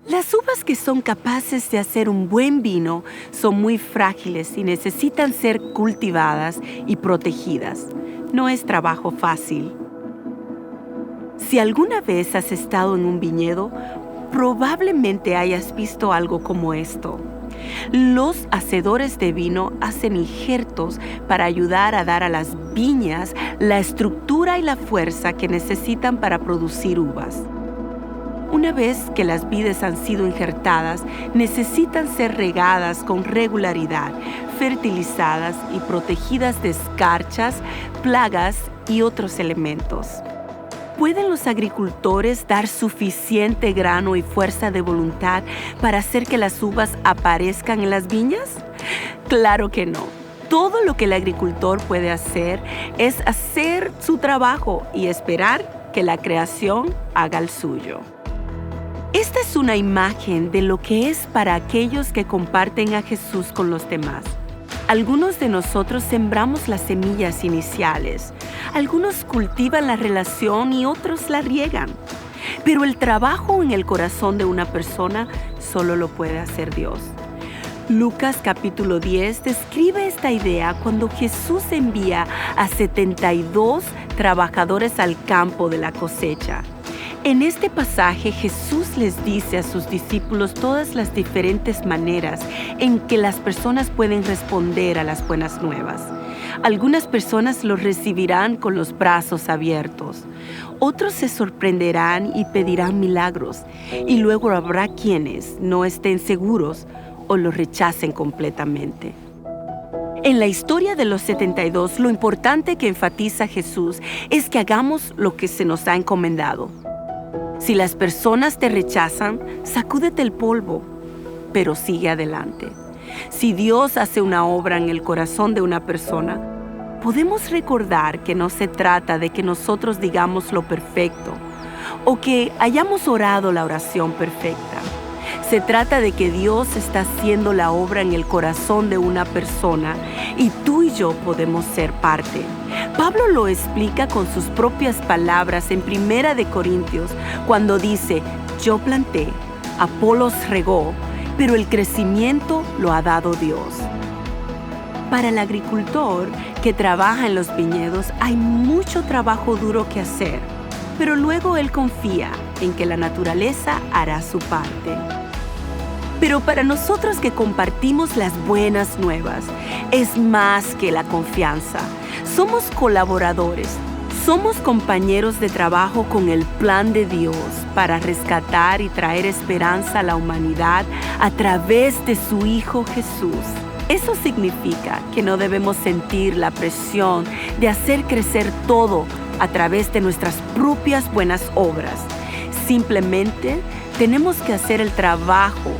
Las uvas que son capaces de hacer un buen vino son muy frágiles y necesitan ser cultivadas y protegidas. No es trabajo fácil. Si alguna vez has estado en un viñedo, probablemente hayas visto algo como esto. Los hacedores de vino hacen injertos para ayudar a dar a las viñas la estructura y la fuerza que necesitan para producir uvas. Una vez que las vides han sido injertadas, necesitan ser regadas con regularidad, fertilizadas y protegidas de escarchas, plagas y otros elementos. ¿Pueden los agricultores dar suficiente grano y fuerza de voluntad para hacer que las uvas aparezcan en las viñas? Claro que no. Todo lo que el agricultor puede hacer es hacer su trabajo y esperar que la creación haga el suyo. Esta es una imagen de lo que es para aquellos que comparten a Jesús con los demás. Algunos de nosotros sembramos las semillas iniciales. Algunos cultivan la relación y otros la riegan. Pero el trabajo en el corazón de una persona solo lo puede hacer Dios. Lucas capítulo 10 describe esta idea cuando Jesús envía a 72 trabajadores al campo de la cosecha. En este pasaje Jesús les dice a sus discípulos todas las diferentes maneras en que las personas pueden responder a las buenas nuevas. Algunas personas los recibirán con los brazos abiertos. Otros se sorprenderán y pedirán milagros. Y luego habrá quienes no estén seguros o lo rechacen completamente. En la historia de los 72, lo importante que enfatiza Jesús es que hagamos lo que se nos ha encomendado. Si las personas te rechazan, sacúdete el polvo, pero sigue adelante. Si Dios hace una obra en el corazón de una persona, podemos recordar que no se trata de que nosotros digamos lo perfecto o que hayamos orado la oración perfecta. Se trata de que Dios está haciendo la obra en el corazón de una persona y tú y yo podemos ser parte. Pablo lo explica con sus propias palabras en 1 Corintios cuando dice: yo planté, Apolos regó, pero el crecimiento lo ha dado Dios. Para el agricultor que trabaja en los viñedos hay mucho trabajo duro que hacer, pero luego él confía en que la naturaleza hará su parte. Pero para nosotros que compartimos las buenas nuevas, es más que la confianza. Somos colaboradores, somos compañeros de trabajo con el plan de Dios para rescatar y traer esperanza a la humanidad a través de su Hijo Jesús. Eso significa que no debemos sentir la presión de hacer crecer todo a través de nuestras propias buenas obras. Simplemente tenemos que hacer el trabajo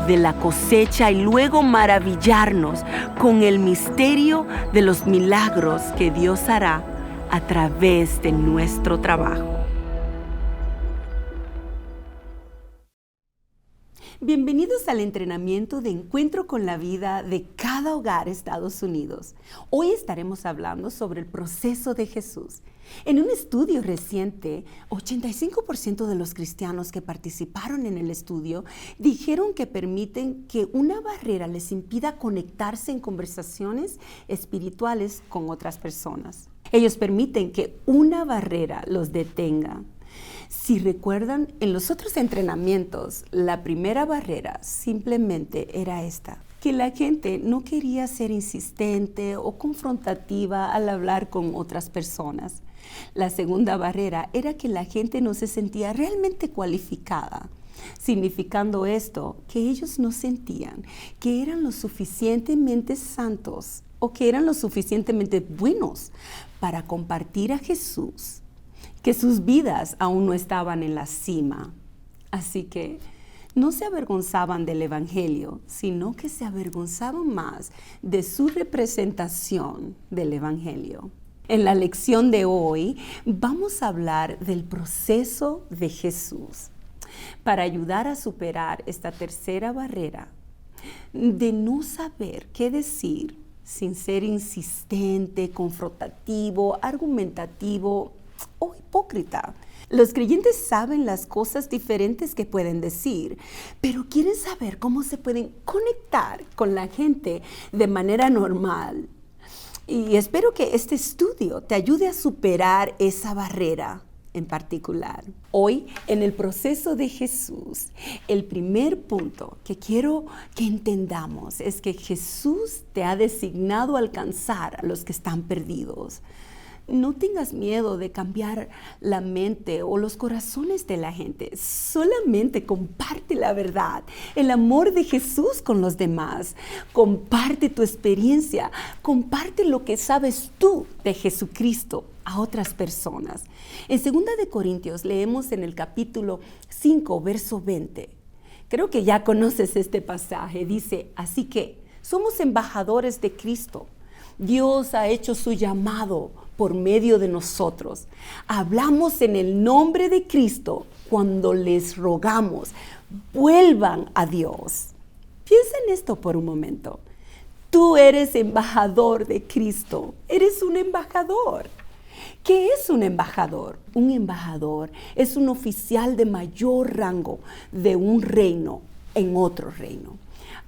de la cosecha y luego maravillarnos con el misterio de los milagros que Dios hará a través de nuestro trabajo. Bienvenidos al entrenamiento de Encuentro con la Vida de Cada Hogar Estados Unidos. Hoy estaremos hablando sobre el proceso de Jesús. En un estudio reciente, 85% de los cristianos que participaron en el estudio dijeron que permiten que una barrera les impida conectarse en conversaciones espirituales con otras personas. Ellos permiten que una barrera los detenga. Si recuerdan, en los otros entrenamientos, la primera barrera simplemente era esta: que la gente no quería ser insistente o confrontativa al hablar con otras personas. La segunda barrera era que la gente no se sentía realmente cualificada, significando esto que ellos no sentían que eran lo suficientemente santos o que eran lo suficientemente buenos para compartir a Jesús, que sus vidas aún no estaban en la cima. Así que no se avergonzaban del Evangelio, sino que se avergonzaban más de su representación del Evangelio. En la lección de hoy vamos a hablar del proceso de Jesús para ayudar a superar esta tercera barrera de no saber qué decir sin ser insistente, confrontativo, argumentativo o hipócrita. Los creyentes saben las cosas diferentes que pueden decir, pero quieren saber cómo se pueden conectar con la gente de manera normal. Y espero que este estudio te ayude a superar esa barrera en particular. Hoy, en el proceso de Jesús, el primer punto que quiero que entendamos es que Jesús te ha designado alcanzar a los que están perdidos. No tengas miedo de cambiar la mente o los corazones de la gente. Solamente comparte la verdad, el amor de Jesús con los demás. Comparte tu experiencia, comparte lo que sabes tú de Jesucristo a otras personas. En 2 de Corintios leemos en el capítulo 5, verso 20. Creo que ya conoces este pasaje. Dice, así que somos embajadores de Cristo. Dios ha hecho su llamado por medio de nosotros. Hablamos en el nombre de Cristo cuando les rogamos, vuelvan a Dios. Piensa en esto por un momento. Tú eres embajador de Cristo. Eres un embajador. ¿Qué es un embajador? Un embajador es un oficial de mayor rango de un reino en otro reino.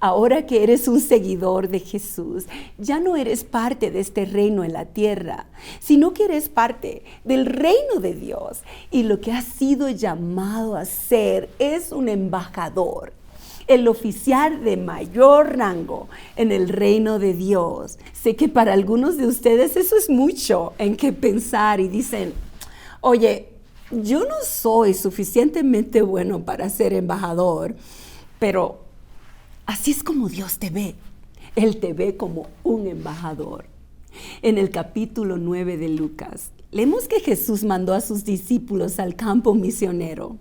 Ahora que eres un seguidor de Jesús, ya no eres parte de este reino en la tierra, sino que eres parte del reino de Dios. Y lo que has sido llamado a ser es un embajador, el oficial de mayor rango en el reino de Dios. Sé que para algunos de ustedes eso es mucho en qué pensar y dicen, oye, yo no soy suficientemente bueno para ser embajador, pero así es como Dios te ve. Él te ve como un embajador. En el capítulo 9 de Lucas, leemos que Jesús mandó a sus discípulos al campo misionero.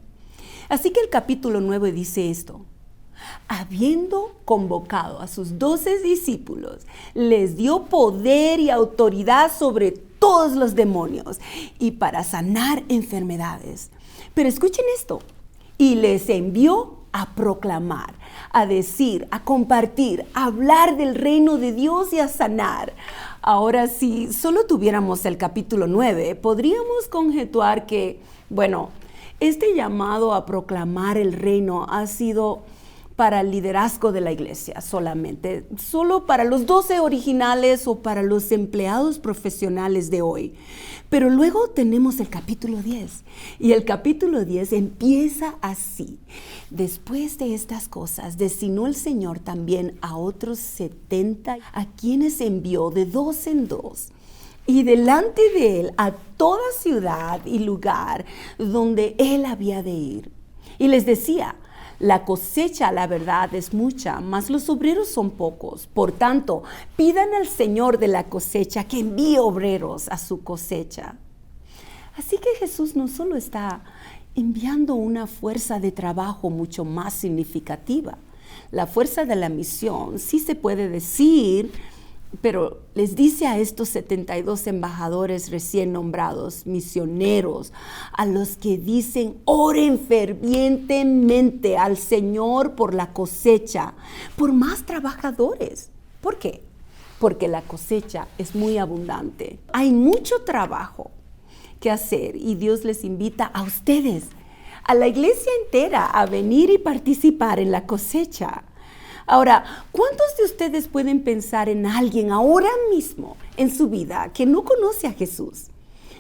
Así que el capítulo 9 dice esto. Habiendo convocado a sus 12 discípulos, les dio poder y autoridad sobre todos los demonios y para sanar enfermedades. Pero escuchen esto. Y les envió a proclamar, a decir, a compartir, a hablar del reino de Dios y a sanar. Ahora, si solo tuviéramos el capítulo 9, podríamos conjetuar que, este llamado a proclamar el reino ha sido para el liderazgo de la iglesia solamente, solo para los 12 originales o para los empleados profesionales de hoy. Pero luego tenemos el capítulo 10 y el capítulo 10 empieza así. Después de estas cosas, designó el Señor también a otros 70, a quienes envió de 2 en 2. Y delante de él a toda ciudad y lugar donde él había de ir. Y les decía, la cosecha, la verdad, es mucha, mas los obreros son pocos. Por tanto, pidan al Señor de la cosecha que envíe obreros a su cosecha. Así que Jesús no solo está enviando una fuerza de trabajo mucho más significativa. La fuerza de la misión sí se puede decir, pero les dice a estos 72 embajadores recién nombrados, misioneros, a los que dicen, oren fervientemente al Señor por la cosecha, por más trabajadores. ¿Por qué? Porque la cosecha es muy abundante. Hay mucho trabajo que hacer y Dios les invita a ustedes, a la iglesia entera, a venir y participar en la cosecha. Ahora, ¿cuántos de ustedes pueden pensar en alguien ahora mismo en su vida que no conoce a Jesús?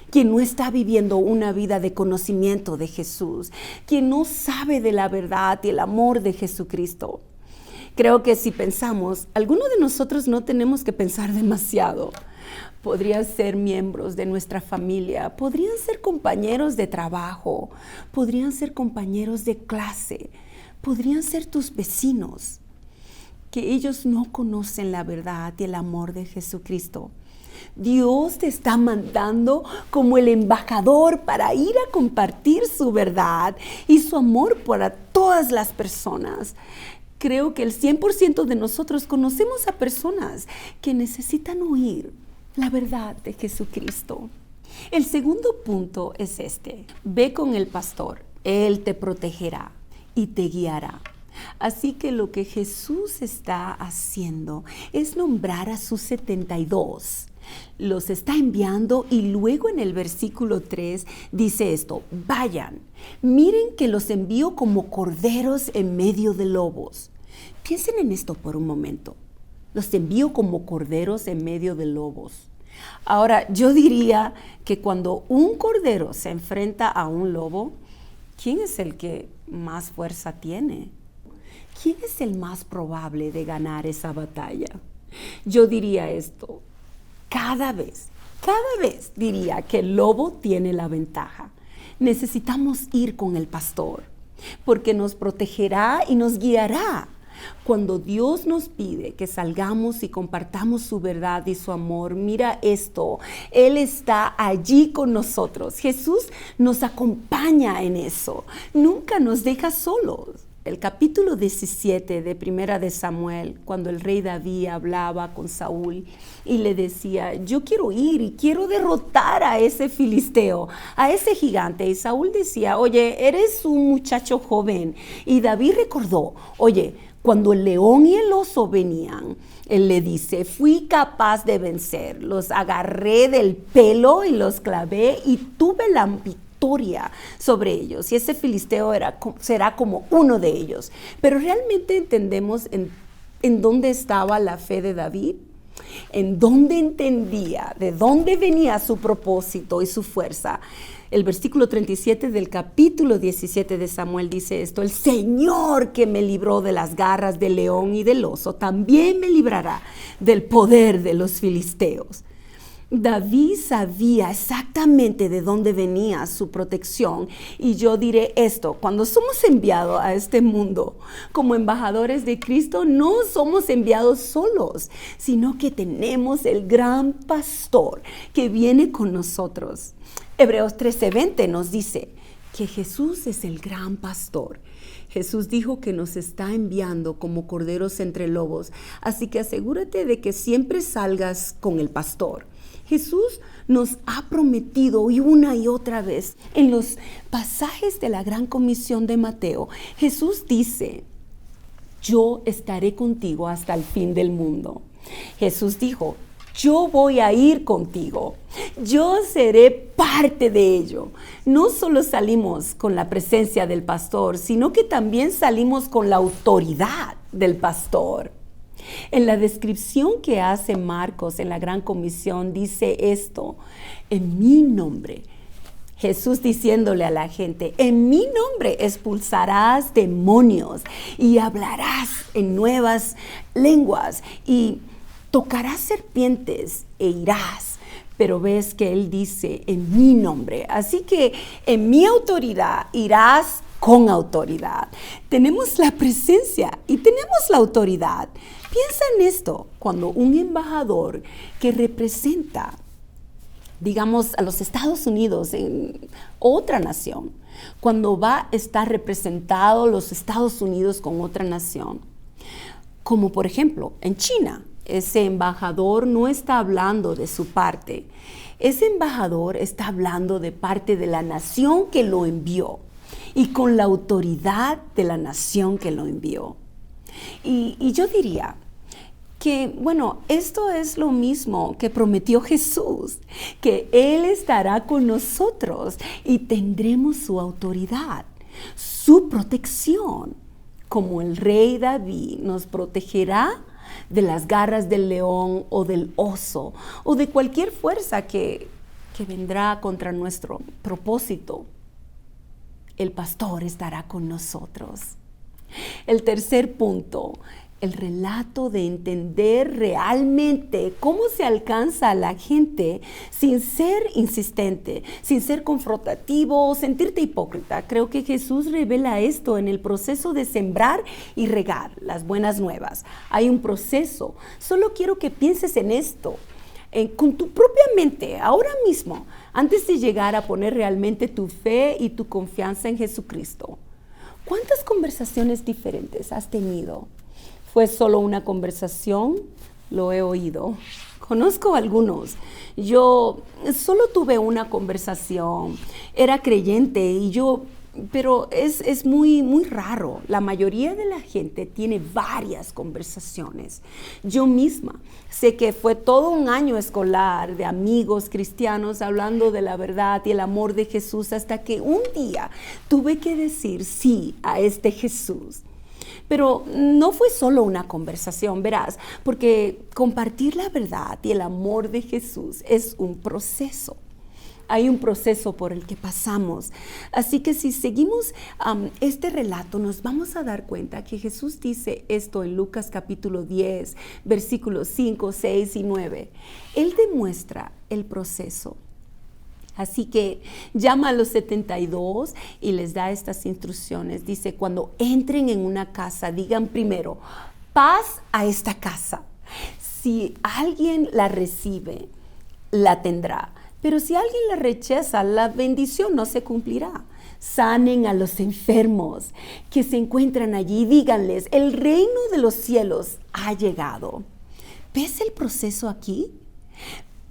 Quien no está viviendo una vida de conocimiento de Jesús, quien no sabe de la verdad y el amor de Jesucristo. Creo que si pensamos, algunos de nosotros no tenemos que pensar demasiado. Podrían ser miembros de nuestra familia, podrían ser compañeros de trabajo, podrían ser compañeros de clase, podrían ser tus vecinos, que ellos no conocen la verdad y el amor de Jesucristo. Dios te está mandando como el embajador para ir a compartir su verdad y su amor para todas las personas. Creo que el 100% de nosotros conocemos a personas que necesitan oír la verdad de Jesucristo. El segundo punto es este. Ve con el pastor. Él te protegerá y te guiará. Así que lo que Jesús está haciendo es nombrar a sus 72 Los está enviando y luego en el versículo 3 dice esto: vayan, miren que los envío como corderos en medio de lobos. Piensen en esto por un momento. Los envío como corderos en medio de lobos. Ahora, yo diría que cuando un cordero se enfrenta a un lobo, ¿quién es el que más fuerza tiene? ¿Quién es el más probable de ganar esa batalla? Yo diría esto: cada vez diría que el lobo tiene la ventaja. Necesitamos ir con el pastor, porque nos protegerá y nos guiará. Cuando Dios nos pide que salgamos y compartamos su verdad y su amor, mira esto: Él está allí con nosotros. Jesús nos acompaña en eso. Nunca nos deja solos. El capítulo 17 de Primera de Samuel, cuando el rey David hablaba con Saúl y le decía: yo quiero ir y quiero derrotar a ese filisteo, a ese gigante. Y Saúl decía: oye, eres un muchacho joven. Y David recordó: oye, cuando el león y el oso venían, él le dice: fui capaz de vencer, los agarré del pelo y los clavé y tuve la victoria sobre ellos, y ese filisteo será como uno de ellos. Pero realmente entendemos en dónde estaba la fe de David, en dónde entendía de dónde venía su propósito y su fuerza. El versículo 37 del capítulo 17 de Samuel dice esto: el Señor que me libró de las garras del león y del oso, también me librará del poder de los filisteos. David sabía exactamente de dónde venía su protección, y yo diré esto: cuando somos enviados a este mundo como embajadores de Cristo, no somos enviados solos, sino que tenemos el gran pastor que viene con nosotros. Hebreos 13:20 nos dice que Jesús es el gran pastor. Jesús dijo que nos está enviando como corderos entre lobos, así que asegúrate de que siempre salgas con el pastor. Jesús nos ha prometido, y una y otra vez en los pasajes de la Gran Comisión de Mateo, Jesús dice: yo estaré contigo hasta el fin del mundo. Jesús dijo: yo voy a ir contigo, yo seré parte de ello. No solo salimos con la presencia del pastor, sino que también salimos con la autoridad del pastor. En la descripción que hace Marcos en la Gran Comisión dice esto: en mi nombre, Jesús diciéndole a la gente: en mi nombre expulsarás demonios y hablarás en nuevas lenguas y tocarás serpientes e irás. Pero ves que él dice: en mi nombre. Así que en mi autoridad irás con autoridad. Tenemos la presencia y tenemos la autoridad. Piensa en esto: cuando un embajador que representa, digamos, a los Estados Unidos en otra nación, cuando va a estar representado los Estados Unidos con otra nación, como por ejemplo en China, ese embajador no está hablando de su parte. Ese embajador está hablando de parte de la nación que lo envió y con la autoridad de la nación que lo envió. Y yo diría que, bueno, esto es lo mismo que prometió Jesús, que Él estará con nosotros y tendremos su autoridad, su protección. Como el rey David nos protegerá de las garras del león o del oso o de cualquier fuerza que vendrá contra nuestro propósito. El pastor estará con nosotros. El tercer punto: el relato de entender realmente cómo se alcanza a la gente sin ser insistente, sin ser confrontativo o sentirte hipócrita. Creo que Jesús revela esto en el proceso de sembrar y regar las buenas nuevas. Hay un proceso. Solo quiero que pienses en esto, con tu propia mente, ahora mismo, antes de llegar a poner realmente tu fe y tu confianza en Jesucristo. ¿Cuántas conversaciones diferentes has tenido? ¿Fue solo una conversación? Lo he oído. Conozco algunos. Yo solo tuve una conversación. Era creyente y yo pero es muy, muy raro. La mayoría de la gente tiene varias conversaciones. Yo misma sé que fue todo un año escolar de amigos cristianos hablando de la verdad y el amor de Jesús hasta que un día tuve que decir sí a este Jesús. Pero no fue solo una conversación, verás, porque compartir la verdad y el amor de Jesús es un proceso. Hay un proceso por el que pasamos. Así que si seguimos este relato, nos vamos a dar cuenta que Jesús dice esto en Lucas capítulo 10, versículos 5, 6 y 9. Él demuestra el proceso. Así que llama a los 72 y les da estas instrucciones. Dice, cuando entren en una casa, digan primero, paz a esta casa. Si alguien la recibe, la tendrá. Pero si alguien la rechaza, la bendición no se cumplirá. Sanen a los enfermos que se encuentran allí. Díganles, el reino de los cielos ha llegado. ¿Ves el proceso aquí?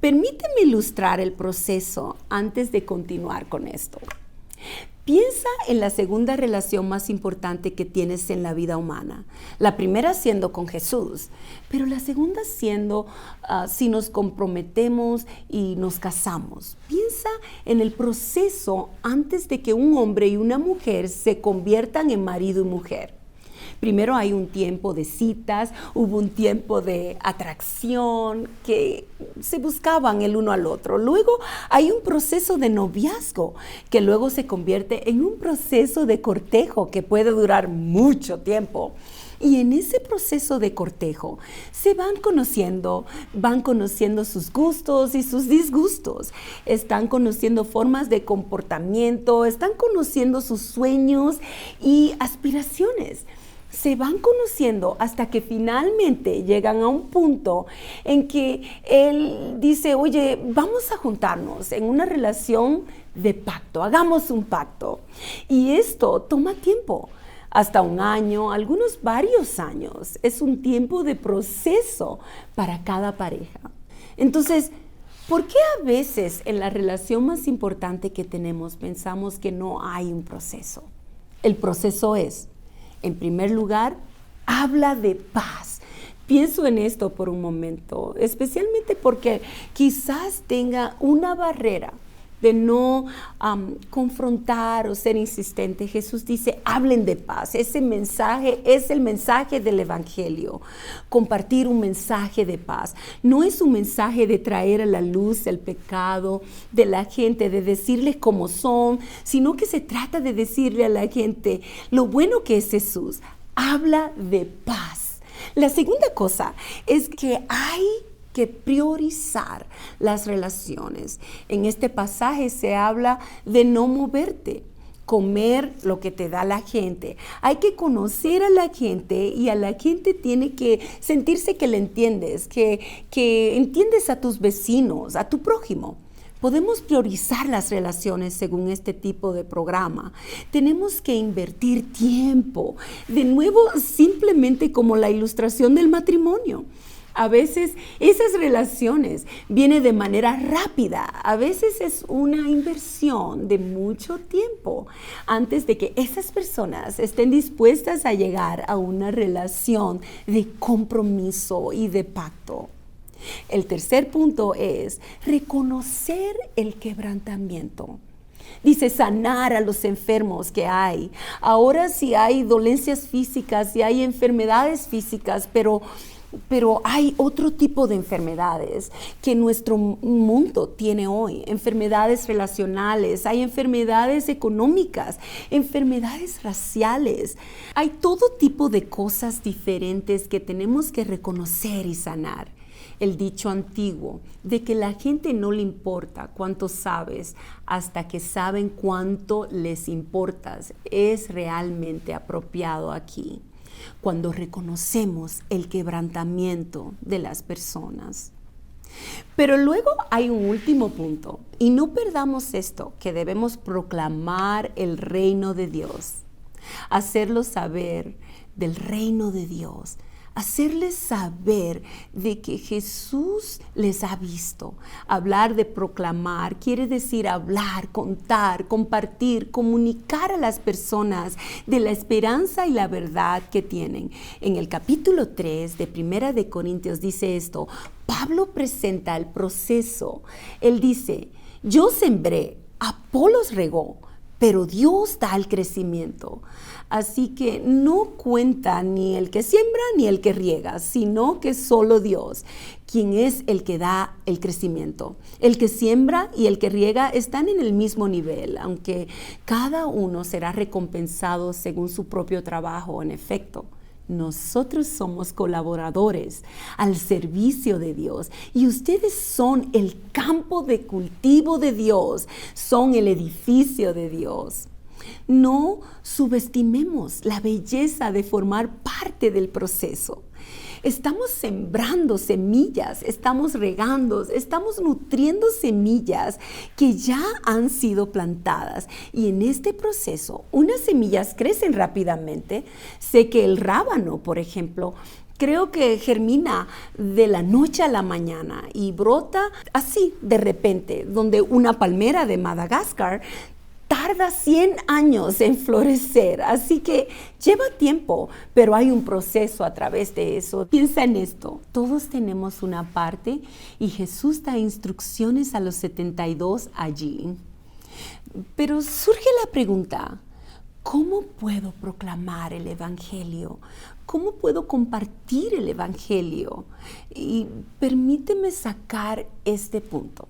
Permíteme ilustrar el proceso antes de continuar con esto. Piensa en la segunda relación más importante que tienes en la vida humana. La primera siendo con Jesús, pero la segunda siendo si nos comprometemos y nos casamos. Piensa en el proceso antes de que un hombre y una mujer se conviertan en marido y mujer. Primero hay un tiempo de citas, hubo un tiempo de atracción que se buscaban el uno al otro. Luego hay un proceso de noviazgo que luego se convierte en un proceso de cortejo que puede durar mucho tiempo. Y en ese proceso de cortejo se van conociendo sus gustos y sus disgustos. Están conociendo formas de comportamiento, están conociendo sus sueños y aspiraciones. Se van conociendo hasta que finalmente llegan a un punto en que él dice, oye, vamos a juntarnos en una relación de pacto, hagamos un pacto. Y esto toma tiempo, hasta un año, algunos varios años. Es un tiempo de proceso para cada pareja. Entonces, ¿por qué a veces en la relación más importante que tenemos pensamos que no hay un proceso? El proceso es, en primer lugar, habla de paz. Pienso en esto por un momento, especialmente porque quizás tenga una barrera de no confrontar o ser insistente. Jesús dice, hablen de paz. Ese mensaje es el mensaje del Evangelio. Compartir un mensaje de paz. No es un mensaje de traer a la luz el pecado de la gente, de decirles cómo son, sino que se trata de decirle a la gente lo bueno que es Jesús. Habla de paz. La segunda cosa es que hay que priorizar las relaciones. En este pasaje se habla de no moverte, comer lo que te da la gente. Hay que conocer a la gente y a la gente tiene que sentirse que le entiendes, que entiendes a tus vecinos, a tu prójimo. Podemos priorizar las relaciones según este tipo de programa. Tenemos que invertir tiempo. De nuevo, simplemente como la ilustración del matrimonio. A veces esas relaciones vienen de manera rápida, a veces es una inversión de mucho tiempo antes de que esas personas estén dispuestas a llegar a una relación de compromiso y de pacto. El tercer punto es reconocer el quebrantamiento. Dice sanar a los enfermos que hay. Ahora sí hay dolencias físicas y hay enfermedades físicas, pero hay otro tipo de enfermedades que nuestro mundo tiene hoy. Enfermedades relacionales, hay enfermedades económicas, enfermedades raciales. Hay todo tipo de cosas diferentes que tenemos que reconocer y sanar. El dicho antiguo de que la gente no le importa cuánto sabes hasta que saben cuánto les importas es realmente apropiado aquí. Cuando reconocemos el quebrantamiento de las personas. Pero luego hay un último punto, y no perdamos esto, que debemos proclamar el reino de Dios, hacerlo saber del reino de Dios hacerles saber de que Jesús les ha visto. Hablar de proclamar quiere decir hablar, contar, compartir, comunicar a las personas de la esperanza y la verdad que tienen. En el capítulo 3 de Primera de Corintios dice esto. Pablo presenta el proceso. Él dice, yo sembré, Apolos regó, pero Dios da el crecimiento. Así que no cuenta ni el que siembra ni el que riega, sino que solo Dios, quien es el que da el crecimiento. El que siembra y el que riega están en el mismo nivel, aunque cada uno será recompensado según su propio trabajo, en efecto. Nosotros somos colaboradores al servicio de Dios y ustedes son el campo de cultivo de Dios, son el edificio de Dios. No subestimemos la belleza de formar parte del proceso. Estamos sembrando semillas, estamos regando, estamos nutriendo semillas que ya han sido plantadas. Y en este proceso, unas semillas crecen rápidamente. Sé que el rábano, por ejemplo, creo que germina de la noche a la mañana y brota así de repente, donde una palmera de Madagascar tarda 100 años en florecer, así que lleva tiempo, pero hay un proceso a través de eso. Piensa en esto, todos tenemos una parte y Jesús da instrucciones a los 72 allí. Pero surge la pregunta, ¿cómo puedo proclamar el Evangelio? ¿Cómo puedo compartir el Evangelio? Y permíteme sacar este punto.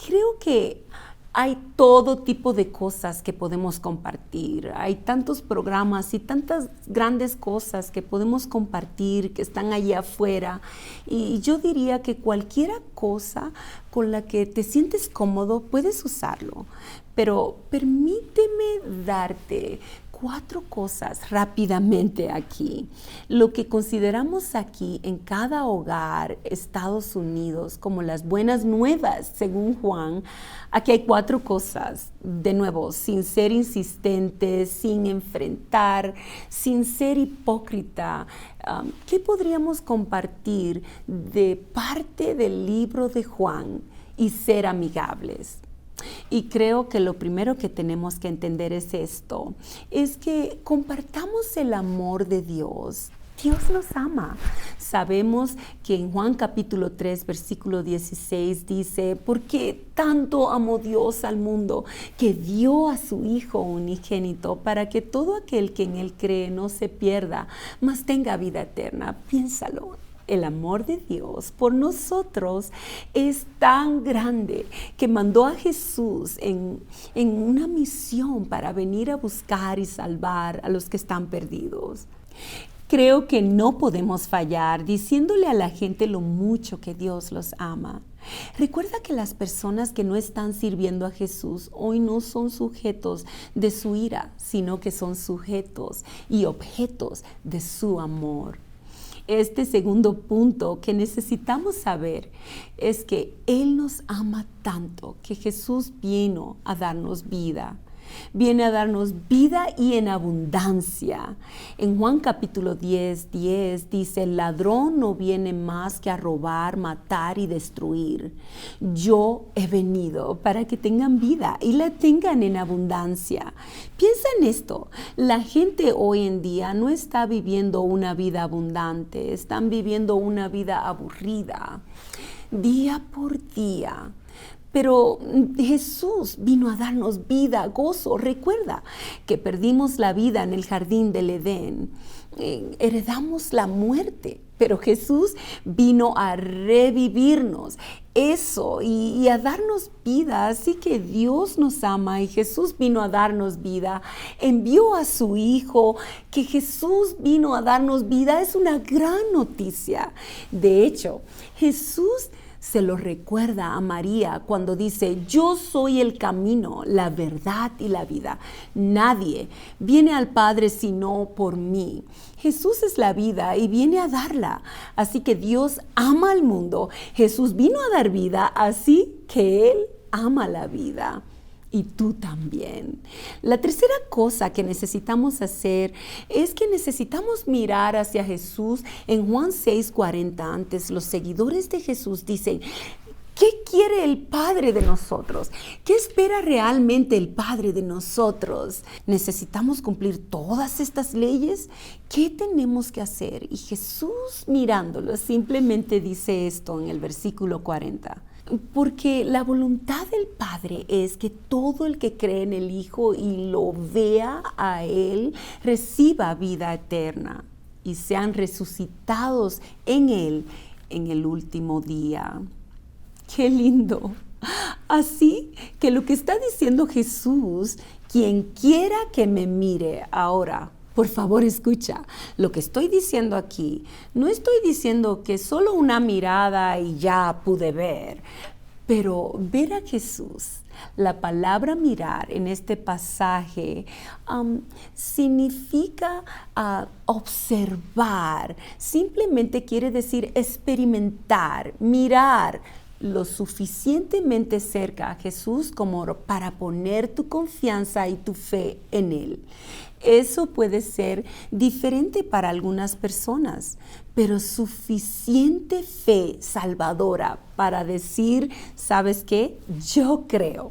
Creo que hay todo tipo de cosas que podemos compartir. Hay tantos programas y tantas grandes cosas que podemos compartir que están allá afuera. Y yo diría que cualquier cosa con la que te sientes cómodo puedes usarlo. Pero permíteme darte 4 cosas rápidamente aquí. Lo que consideramos aquí en cada hogar, Estados Unidos, como las buenas nuevas, según Juan, aquí hay 4 cosas. De nuevo, sin ser insistentes, sin enfrentar, sin ser hipócrita. ¿Qué podríamos compartir de parte del libro de Juan y ser amigables? Y creo que lo primero que tenemos que entender es esto, es que compartamos el amor de Dios. Dios nos ama. Sabemos que en Juan capítulo 3, versículo 16 dice, porque tanto amó Dios al mundo que dio a su Hijo unigénito para que todo aquel que en Él cree no se pierda, mas tenga vida eterna. Piénsalo. El amor de Dios por nosotros es tan grande que mandó a Jesús en una misión para venir a buscar y salvar a los que están perdidos. Creo que no podemos fallar diciéndole a la gente lo mucho que Dios los ama. Recuerda que las personas que no están sirviendo a Jesús hoy no son sujetos de su ira, sino que son sujetos y objetos de su amor. Este segundo punto que necesitamos saber es que Él nos ama tanto que Jesús vino a darnos vida. Viene a darnos vida y en abundancia. En Juan capítulo 10 dice, el ladrón no viene más que a robar, matar y destruir. Yo he venido para que tengan vida y la tengan en abundancia. Piensa en esto, la gente hoy en día no está viviendo una vida abundante, están viviendo una vida aburrida, día por día. Pero Jesús vino a darnos vida, gozo. Recuerda que perdimos la vida en el jardín del Edén. Heredamos la muerte, pero Jesús vino a revivirnos eso y a darnos vida. Así que Dios nos ama y Jesús vino a darnos vida. Envió a su Hijo, que Jesús vino a darnos vida. Es una gran noticia. De hecho, Jesús se lo recuerda a María cuando dice, yo soy el camino, la verdad y la vida. Nadie viene al Padre sino por mí. Jesús es la vida y viene a darla. Así que Dios ama al mundo. Jesús vino a dar vida, así que Él ama la vida. Y tú también. La tercera cosa que necesitamos hacer es que necesitamos mirar hacia Jesús. En Juan 6:40, antes los seguidores de Jesús dicen, ¿qué quiere el Padre de nosotros? ¿Qué espera realmente el Padre de nosotros? ¿Necesitamos cumplir todas estas leyes? ¿Qué tenemos que hacer? Y Jesús, mirándolo, simplemente dice esto en el versículo 40. Porque la voluntad del Padre es que todo el que cree en el Hijo y lo vea a Él, reciba vida eterna y sean resucitados en Él en el último día. ¡Qué lindo! Así que lo que está diciendo Jesús, quien quiera que me mire ahora, por favor, escucha, lo que estoy diciendo aquí, no estoy diciendo que solo una mirada y ya pude ver, pero ver a Jesús, la palabra mirar en este pasaje significa observar, simplemente quiere decir experimentar, mirar lo suficientemente cerca a Jesús como para poner tu confianza y tu fe en Él. Eso puede ser diferente para algunas personas, pero suficiente fe salvadora para decir, ¿sabes qué? Yo creo.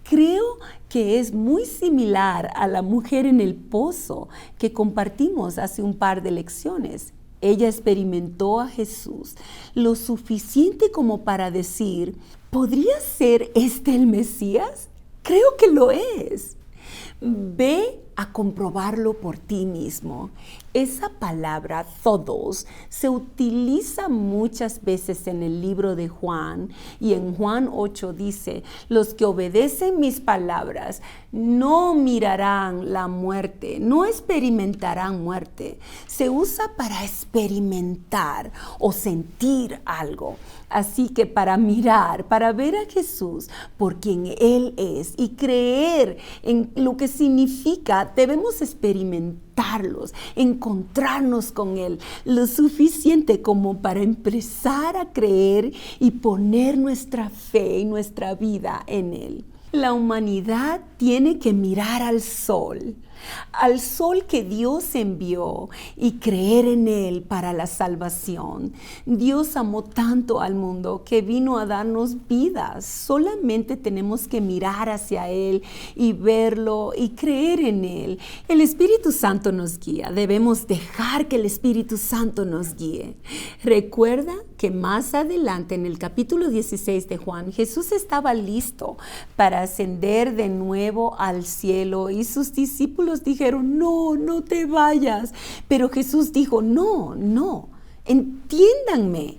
Creo que es muy similar a la mujer en el pozo que compartimos hace un par de lecciones. Ella experimentó a Jesús lo suficiente como para decir, ¿podría ser este el Mesías? Creo que lo es. Ve a comprobarlo por ti mismo. Esa palabra, todos, se utiliza muchas veces en el libro de Juan, y en Juan 8 dice, los que obedecen mis palabras no mirarán la muerte, no experimentarán muerte. Se usa para experimentar o sentir algo. Así que para mirar, para ver a Jesús por quien Él es y creer en lo que significa, debemos experimentarlos, encontrarnos con Él lo suficiente como para empezar a creer y poner nuestra fe y nuestra vida en Él. La humanidad tiene que mirar al sol que Dios envió y creer en Él para la salvación. Dios amó tanto al mundo que vino a darnos vida. Solamente tenemos que mirar hacia Él y verlo y creer en Él. El Espíritu Santo nos guía. Debemos dejar que el Espíritu Santo nos guíe. Recuerda que más adelante en el capítulo 16 de Juan, Jesús estaba listo para ascender de nuevo al cielo y sus discípulos dijeron, no te vayas. Pero Jesús dijo, no, entiéndanme.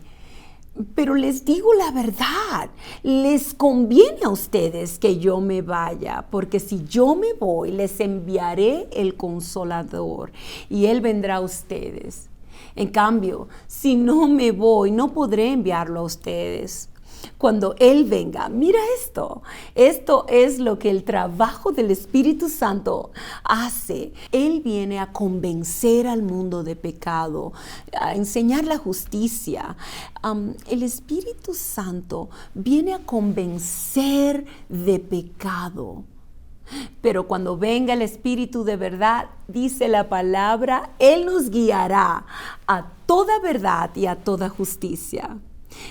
Pero les digo la verdad, les conviene a ustedes que yo me vaya, porque si yo me voy, les enviaré el Consolador y Él vendrá a ustedes. En cambio, si no me voy, no podré enviarlo a ustedes. Cuando Él venga, mira esto es lo que el trabajo del Espíritu Santo hace. Él viene a convencer al mundo de pecado, a enseñar la justicia. El Espíritu Santo viene a convencer de pecado. Pero cuando venga el Espíritu de verdad, dice la palabra, Él nos guiará a toda verdad y a toda justicia.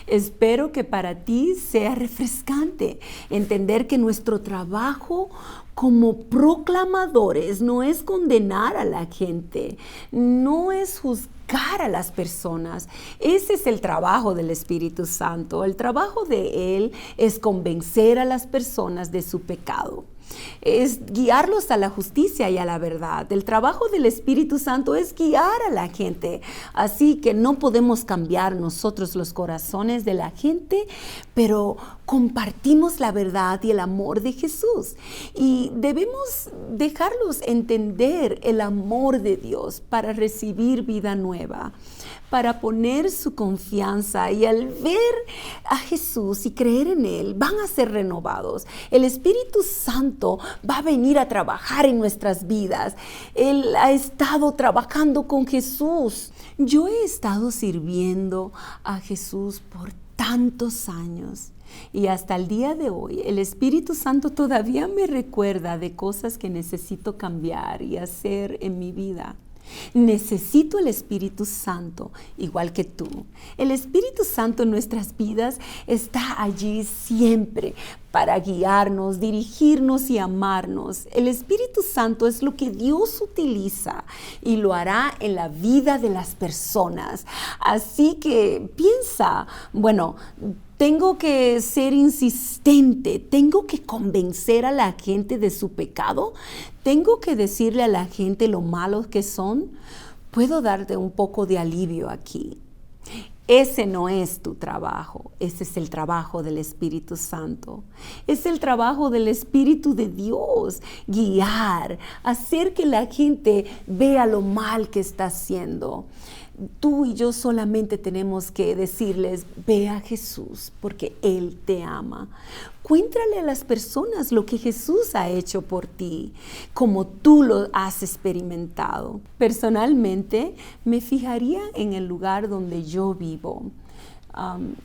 Espero que para ti sea refrescante entender que nuestro trabajo como proclamadores no es condenar a la gente, no es juzgar a las personas. Ese es el trabajo del Espíritu Santo. El trabajo de Él es convencer a las personas de su pecado. Es guiarlos a la justicia y a la verdad. El trabajo del Espíritu Santo es guiar a la gente. Así que no podemos cambiar nosotros los corazones de la gente, pero compartimos la verdad y el amor de Jesús. Y debemos dejarlos entender el amor de Dios para recibir vida nueva, para poner su confianza, y al ver a Jesús y creer en Él, van a ser renovados. El Espíritu Santo va a venir a trabajar en nuestras vidas. Él ha estado trabajando con Jesús. Yo he estado sirviendo a Jesús por tantos años Y hasta el día de hoy, el Espíritu Santo todavía me recuerda de cosas que necesito cambiar y hacer en mi vida. Necesito el Espíritu Santo, igual que tú. El Espíritu Santo en nuestras vidas está allí siempre para guiarnos, dirigirnos y amarnos. El Espíritu Santo es lo que Dios utiliza y lo hará en la vida de las personas. Así que piensa, tengo que ser insistente, tengo que convencer a la gente de su pecado, tengo que decirle a la gente lo malos que son. Puedo darte un poco de alivio aquí. Ese no es tu trabajo, ese es el trabajo del Espíritu Santo. Es el trabajo del Espíritu de Dios, guiar, hacer que la gente vea lo mal que está haciendo. Tú y yo solamente tenemos que decirles, ve a Jesús porque Él te ama. Cuéntale a las personas lo que Jesús ha hecho por ti, como tú lo has experimentado. Personalmente, me fijaría en el lugar donde yo vivo.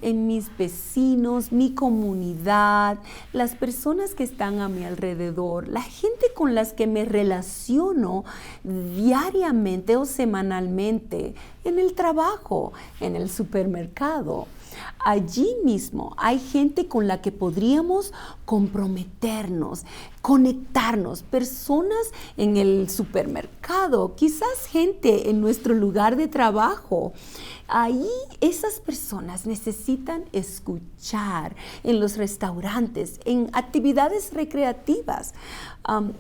En mis vecinos, mi comunidad, las personas que están a mi alrededor, la gente con las que me relaciono diariamente o semanalmente, en el trabajo, en el supermercado. Allí mismo hay gente con la que podríamos comprometernos, conectarnos, personas en el supermercado, quizás gente en nuestro lugar de trabajo. Ahí esas personas necesitan escuchar en los restaurantes, en actividades recreativas,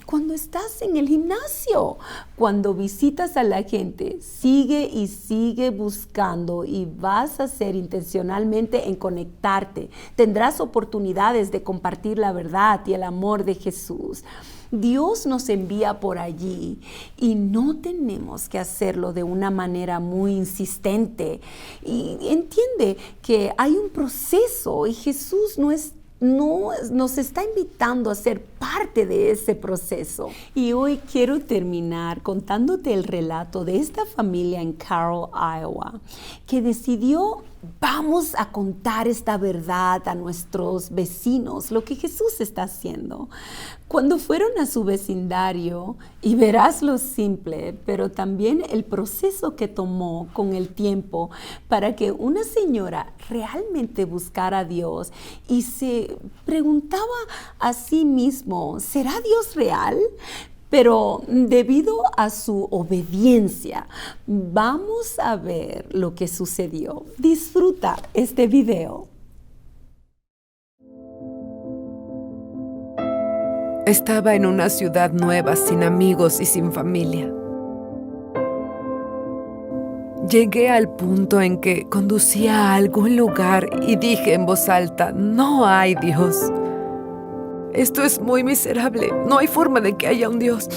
cuando estás en el gimnasio, cuando visitas a la gente, sigue y sigue buscando y vas a ser intencionalmente en conectarte. Tendrás oportunidades de compartir la verdad y el amor de Jesús. Dios nos envía por allí y no tenemos que hacerlo de una manera muy insistente. Y entiende que hay un proceso y Jesús nos está invitando a ser parte de ese proceso. Y hoy quiero terminar contándote el relato de esta familia en Carroll, Iowa, que decidió, vamos a contar esta verdad a nuestros vecinos, lo que Jesús está haciendo. Cuando fueron a su vecindario, y verás lo simple, pero también el proceso que tomó con el tiempo para que una señora realmente buscara a Dios y se preguntaba a sí mismo, ¿será Dios real? Pero debido a su obediencia, vamos a ver lo que sucedió. Disfruta este video. Estaba en una ciudad nueva, sin amigos y sin familia. Llegué al punto en que conducía a algún lugar y dije en voz alta, no hay Dios. Esto es muy miserable. No hay forma de que haya un Dios.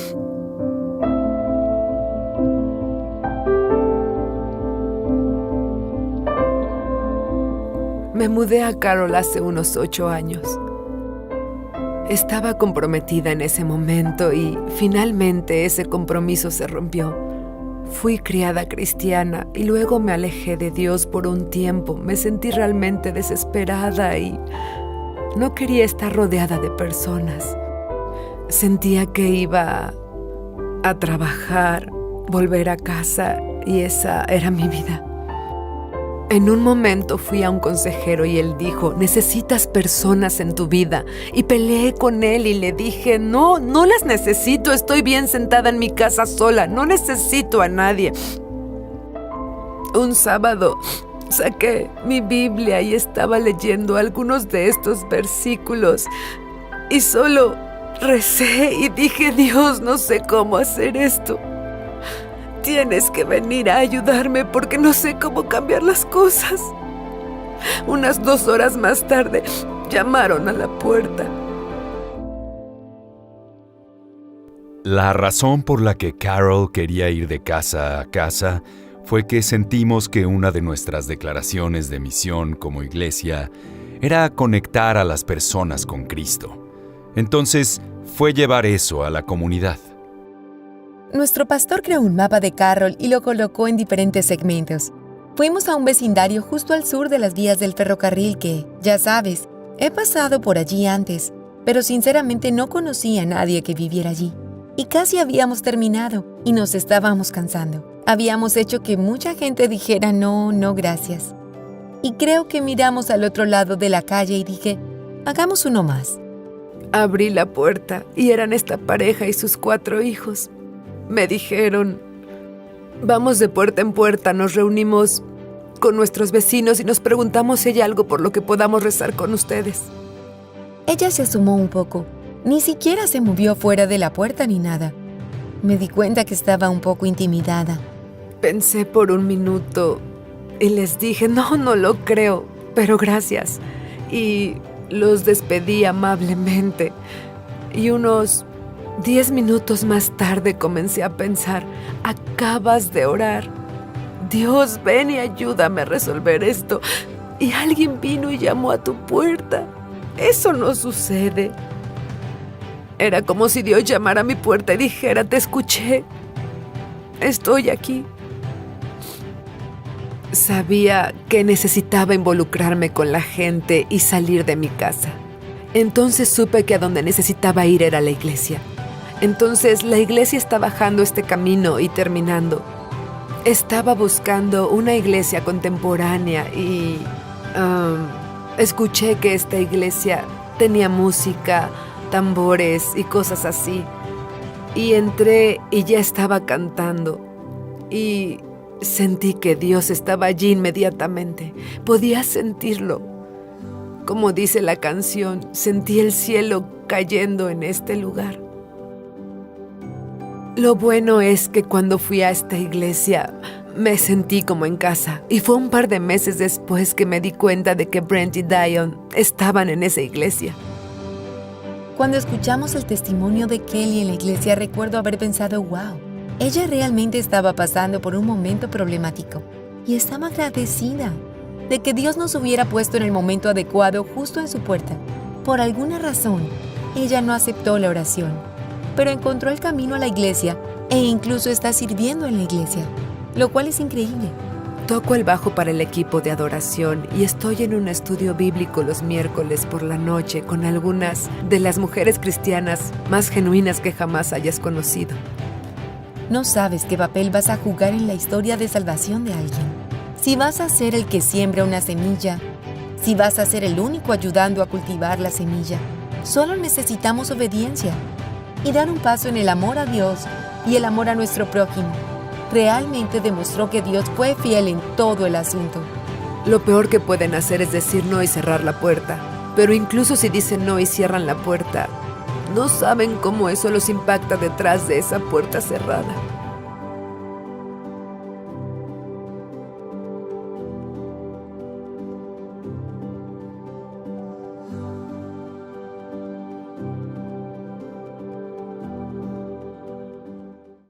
Me mudé a Carroll hace unos 8 años. Estaba comprometida en ese momento y finalmente ese compromiso se rompió. Fui criada cristiana y luego me alejé de Dios por un tiempo. Me sentí realmente desesperada y no quería estar rodeada de personas. Sentía que iba a trabajar, volver a casa y esa era mi vida. En un momento fui a un consejero y él dijo, necesitas personas en tu vida. Y peleé con él y le dije, no las necesito, estoy bien sentada en mi casa sola, no necesito a nadie. Un sábado saqué mi Biblia y estaba leyendo algunos de estos versículos y solo recé y dije, Dios, no sé cómo hacer esto. Tienes que venir a ayudarme porque no sé cómo cambiar las cosas. Unas 2 horas más tarde, llamaron a la puerta. La razón por la que Carol quería ir de casa a casa fue que sentimos que una de nuestras declaraciones de misión como iglesia era conectar a las personas con Cristo. Entonces, fue llevar eso a la comunidad. Nuestro pastor creó un mapa de Carroll y lo colocó en diferentes segmentos. Fuimos a un vecindario justo al sur de las vías del ferrocarril que, ya sabes, He pasado por allí antes, pero sinceramente no conocía a nadie que viviera allí. Y casi habíamos terminado y nos estábamos cansando. Habíamos hecho que mucha gente dijera no, no gracias. Y creo que miramos al otro lado de la calle y dije, hagamos uno más. Abrí la puerta y eran esta pareja y sus 4 hijos. Me dijeron, vamos de puerta en puerta, nos reunimos con nuestros vecinos y nos preguntamos si hay algo por lo que podamos rezar con ustedes. Ella se asomó un poco. Ni siquiera se movió fuera de la puerta ni nada. Me di cuenta que estaba un poco intimidada. Pensé por un minuto y les dije, no lo creo, pero gracias. Y los despedí amablemente. Y unos 10 minutos más tarde comencé a pensar, acabas de orar. Dios, ven y ayúdame a resolver esto. Y alguien vino y llamó a tu puerta. Eso no sucede. Era como si Dios llamara a mi puerta y dijera, te escuché. Estoy aquí. Sabía que necesitaba involucrarme con la gente y salir de mi casa. Entonces supe que a donde necesitaba ir era la iglesia. Entonces la iglesia está bajando este camino y terminando. Estaba buscando una iglesia contemporánea y escuché que esta iglesia tenía música, tambores y cosas así. Y entré y ya estaba cantando. Y sentí que Dios estaba allí inmediatamente. Podía sentirlo. Como dice la canción, sentí el cielo cayendo en este lugar. Lo bueno es que cuando fui a esta iglesia me sentí como en casa y fue un par de meses después que me di cuenta de que Brent y Dion estaban en esa iglesia. Cuando escuchamos el testimonio de Kelly en la iglesia, recuerdo haber pensado, wow, ella realmente estaba pasando por un momento problemático y estaba agradecida de que Dios nos hubiera puesto en el momento adecuado justo en su puerta. Por alguna razón, ella no aceptó la oración, pero encontró el camino a la iglesia e incluso está sirviendo en la iglesia, lo cual es increíble. Toco el bajo para el equipo de adoración y estoy en un estudio bíblico los miércoles por la noche con algunas de las mujeres cristianas más genuinas que jamás hayas conocido. No sabes qué papel vas a jugar en la historia de salvación de alguien. Si vas a ser el que siembra una semilla, si vas a ser el único ayudando a cultivar la semilla, solo necesitamos obediencia y dar un paso en el amor a Dios y el amor a nuestro prójimo. Realmente demostró que Dios fue fiel en todo el asunto. Lo peor que pueden hacer es decir no y cerrar la puerta. Pero incluso si dicen no y cierran la puerta, no saben cómo eso los impacta detrás de esa puerta cerrada.